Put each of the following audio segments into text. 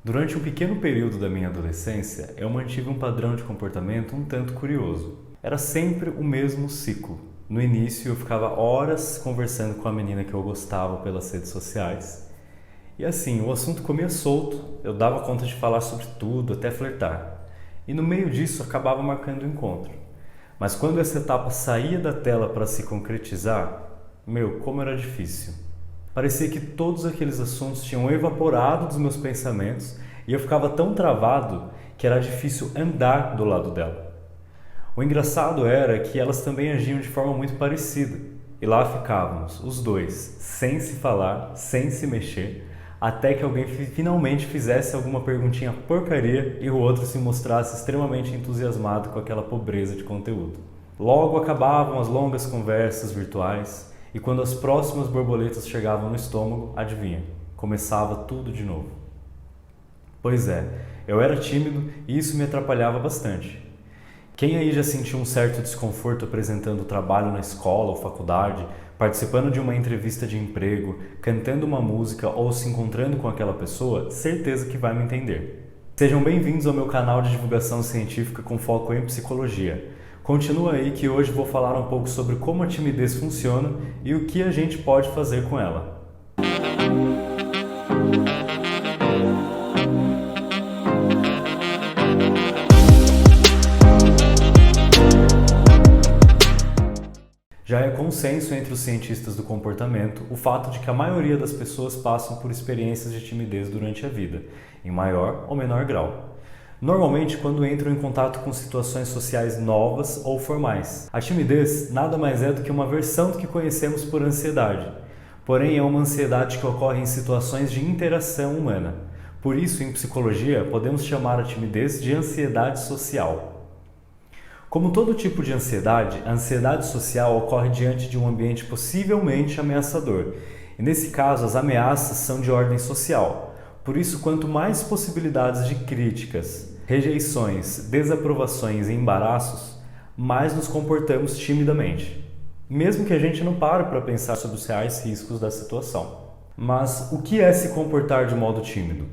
Durante um pequeno período da minha adolescência, eu mantive um padrão de comportamento um tanto curioso. Era sempre o mesmo ciclo. No início, eu ficava horas conversando com a menina que eu gostava pelas redes sociais. E assim, o assunto comia solto, eu dava conta de falar sobre tudo, até flertar. E no meio disso, acabava marcando o encontro. Mas quando essa etapa saía da tela para se concretizar, como era difícil. Parecia que todos aqueles assuntos tinham evaporado dos meus pensamentos e eu ficava tão travado que era difícil andar do lado dela. O engraçado era que elas também agiam de forma muito parecida. E lá ficávamos, os dois, sem se falar, sem se mexer, até que alguém finalmente fizesse alguma perguntinha porcaria e o outro se mostrasse extremamente entusiasmado com aquela pobreza de conteúdo. Logo acabavam as longas conversas virtuais e quando as próximas borboletas chegavam no estômago, adivinha, começava tudo de novo. Pois é, eu era tímido e isso me atrapalhava bastante. Quem aí já sentiu um certo desconforto apresentando trabalho na escola ou faculdade, participando de uma entrevista de emprego, cantando uma música ou se encontrando com aquela pessoa, certeza que vai me entender. Sejam bem-vindos ao meu canal de divulgação científica com foco em psicologia. Continua aí que hoje vou falar um pouco sobre como a timidez funciona e o que a gente pode fazer com ela. Já é consenso entre os cientistas do comportamento o fato de que a maioria das pessoas passam por experiências de timidez durante a vida, em maior ou menor grau. Normalmente quando entram em contato com situações sociais novas ou formais. A timidez nada mais é do que uma versão do que conhecemos por ansiedade. Porém, é uma ansiedade que ocorre em situações de interação humana. Por isso, em psicologia, podemos chamar a timidez de ansiedade social. Como todo tipo de ansiedade, a ansiedade social ocorre diante de um ambiente possivelmente ameaçador. E nesse caso, as ameaças são de ordem social. Por isso, quanto mais possibilidades de críticas, rejeições, desaprovações e embaraços, mais nos comportamos timidamente. Mesmo que a gente não pare para pensar sobre os reais riscos da situação. Mas o que é se comportar de modo tímido?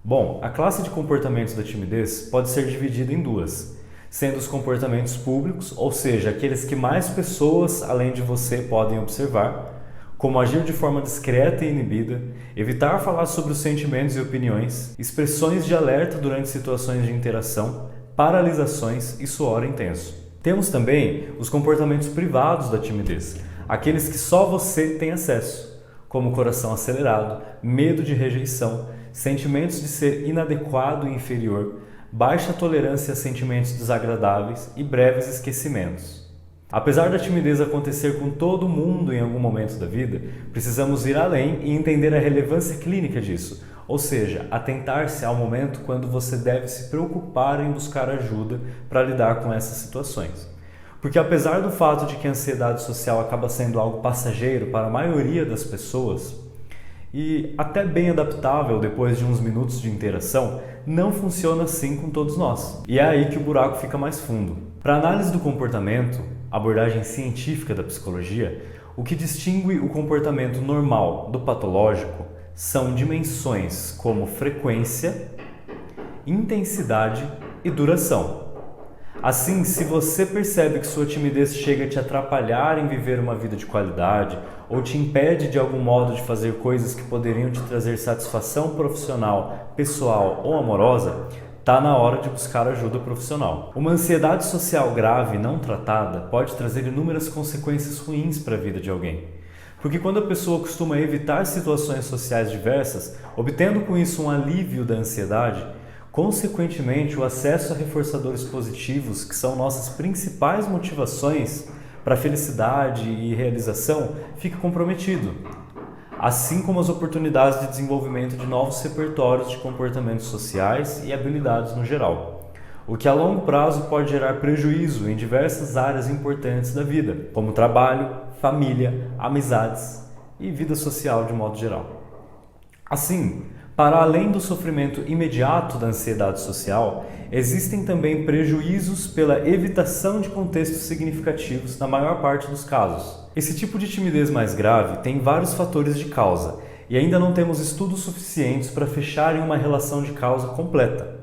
Bom, a classe de comportamentos da timidez pode ser dividida em duas, sendo os comportamentos públicos, ou seja, aqueles que mais pessoas além de você podem observar, como agir de forma discreta e inibida, evitar falar sobre os sentimentos e opiniões, expressões de alerta durante situações de interação, paralisações e suor intenso. Temos também os comportamentos privados da timidez, aqueles que só você tem acesso, como coração acelerado, medo de rejeição, sentimentos de ser inadequado e inferior, baixa tolerância a sentimentos desagradáveis e breves esquecimentos. Apesar da timidez acontecer com todo mundo em algum momento da vida, precisamos ir além e entender a relevância clínica disso, ou seja, atentar-se ao momento quando você deve se preocupar em buscar ajuda para lidar com essas situações. Porque apesar do fato de que a ansiedade social acaba sendo algo passageiro para a maioria das pessoas, e até bem adaptável depois de uns minutos de interação, não funciona assim com todos nós. E é aí que o buraco fica mais fundo. Para a análise do comportamento, abordagem científica da psicologia, o que distingue o comportamento normal do patológico são dimensões como frequência, intensidade e duração. Assim, se você percebe que sua timidez chega a te atrapalhar em viver uma vida de qualidade ou te impede de algum modo de fazer coisas que poderiam te trazer satisfação profissional, pessoal ou amorosa, está na hora de buscar ajuda profissional. Uma ansiedade social grave não tratada pode trazer inúmeras consequências ruins para a vida de alguém. Porque quando a pessoa costuma evitar situações sociais diversas, obtendo com isso um alívio da ansiedade, consequentemente o acesso a reforçadores positivos, que são nossas principais motivações para a felicidade e realização, fica comprometido. Assim como as oportunidades de desenvolvimento de novos repertórios de comportamentos sociais e habilidades no geral, o que a longo prazo pode gerar prejuízo em diversas áreas importantes da vida, como trabalho, família, amizades e vida social de modo geral. Assim, para além do sofrimento imediato da ansiedade social, existem também prejuízos pela evitação de contextos significativos na maior parte dos casos. Esse tipo de timidez mais grave tem vários fatores de causa, e ainda não temos estudos suficientes para fechar em uma relação de causa completa.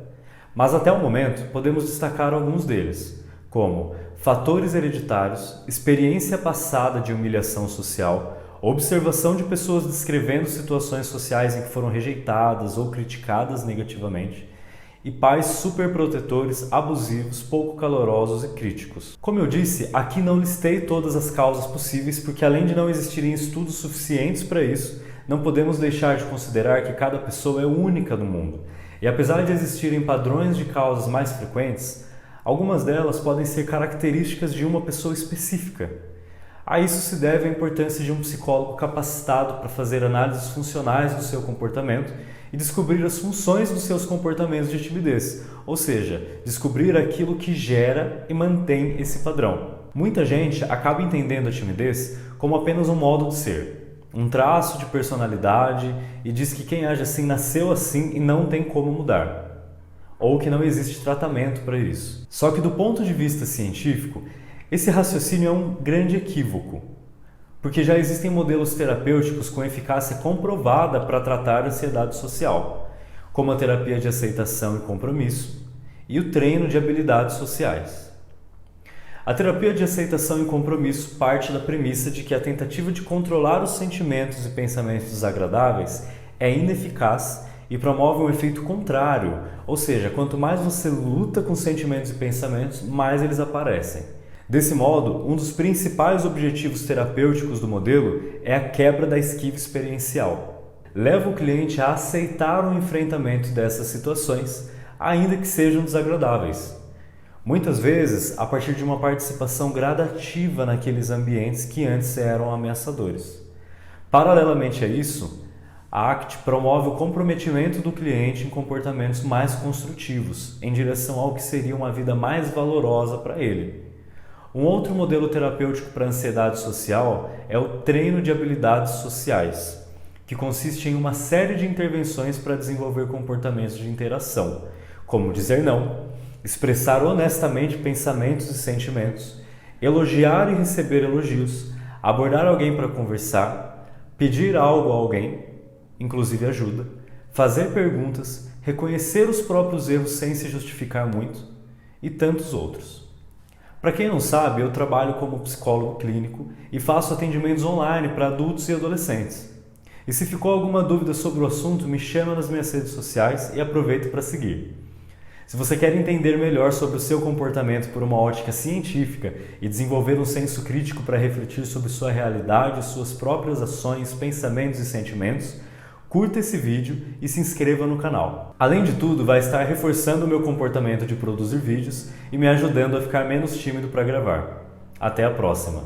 Mas até o momento podemos destacar alguns deles, como fatores hereditários, experiência passada de humilhação social, observação de pessoas descrevendo situações sociais em que foram rejeitadas ou criticadas negativamente, e pais superprotetores, abusivos, pouco calorosos e críticos. Como eu disse, aqui não listei todas as causas possíveis porque além de não existirem estudos suficientes para isso, não podemos deixar de considerar que cada pessoa é única no mundo. E apesar de existirem padrões de causas mais frequentes, algumas delas podem ser características de uma pessoa específica. A isso se deve a importância de um psicólogo capacitado para fazer análises funcionais do seu comportamento e descobrir as funções dos seus comportamentos de timidez, ou seja, descobrir aquilo que gera e mantém esse padrão. Muita gente acaba entendendo a timidez como apenas um modo de ser, um traço de personalidade e diz que quem age assim nasceu assim e não tem como mudar, ou que não existe tratamento para isso. Só que do ponto de vista científico, esse raciocínio é um grande equívoco, porque já existem modelos terapêuticos com eficácia comprovada para tratar a ansiedade social, como a terapia de aceitação e compromisso e o treino de habilidades sociais. A terapia de aceitação e compromisso parte da premissa de que a tentativa de controlar os sentimentos e pensamentos desagradáveis é ineficaz e promove um efeito contrário, ou seja, quanto mais você luta com sentimentos e pensamentos, mais eles aparecem. Desse modo, um dos principais objetivos terapêuticos do modelo é a quebra da esquiva experiencial. Leva o cliente a aceitar o enfrentamento dessas situações, ainda que sejam desagradáveis. Muitas vezes, a partir de uma participação gradativa naqueles ambientes que antes eram ameaçadores. Paralelamente a isso, a ACT promove o comprometimento do cliente em comportamentos mais construtivos, em direção ao que seria uma vida mais valorosa para ele. Um outro modelo terapêutico para a ansiedade social é o treino de habilidades sociais, que consiste em uma série de intervenções para desenvolver comportamentos de interação, como dizer não, expressar honestamente pensamentos e sentimentos, elogiar e receber elogios, abordar alguém para conversar, pedir algo a alguém, inclusive ajuda, fazer perguntas, reconhecer os próprios erros sem se justificar muito e tantos outros. Para quem não sabe, eu trabalho como psicólogo clínico e faço atendimentos online para adultos e adolescentes. E se ficou alguma dúvida sobre o assunto, me chama nas minhas redes sociais e aproveita para seguir. Se você quer entender melhor sobre o seu comportamento por uma ótica científica e desenvolver um senso crítico para refletir sobre sua realidade, suas próprias ações, pensamentos e sentimentos, curta esse vídeo e se inscreva no canal. Além de tudo, vai estar reforçando o meu comportamento de produzir vídeos e me ajudando a ficar menos tímido para gravar. Até a próxima!